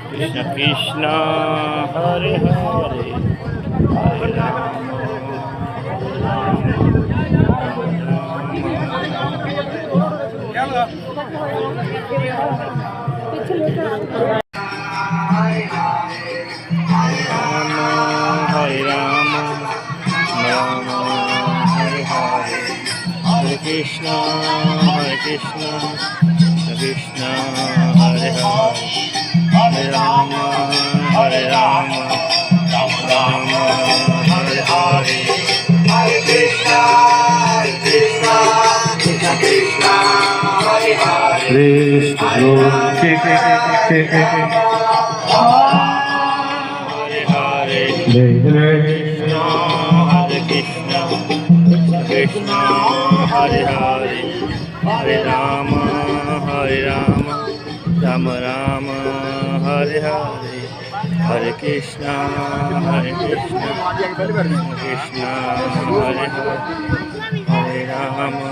Krishna Krishna Hare Hare Hare Rama Hare Rama Rama Hare Hare Hare Krishna Krishna Hare Hare Hare Rama Rama Hare Hare Hare Krishna Krishna Hare Hare Krishna Hare Krishna Krishna Hare Hare Hare Rama Rama Rama Hare Hare Hare Krishna Krishna Hare Hare Hare Rama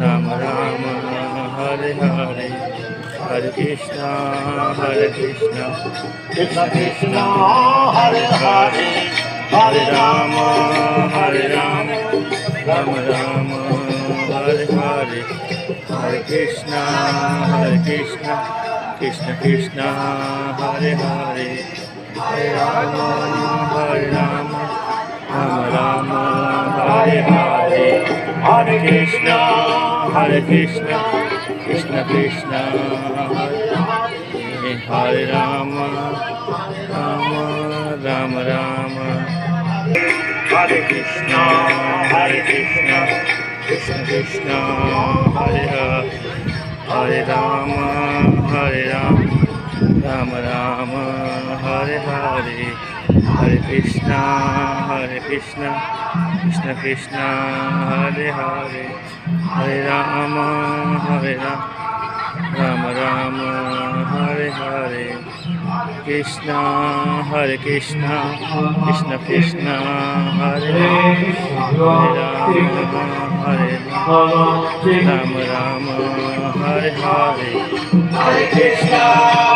Rama Rama Hare Hare Hare Krishna Krishna Krishna Hare Hare Hare Rama Rama Rama Hare Hare Hare Krishna Krishna Krishna Hare Hare Hare Rama Rama Rama Hare Hare Hare Krishna Krishna Krishna Hare Rama Rama Rama Hare Krishna Krishna Krishna Hare Hare Hare Rama Rama Rama Hare Hare Hare Krishna Krishna Krishna Hare Hare Hare Rama Rama Rama Hare Hare Krishna Krishna Krishna Hare Hare Rama Rama Hare Hare Hare Krishna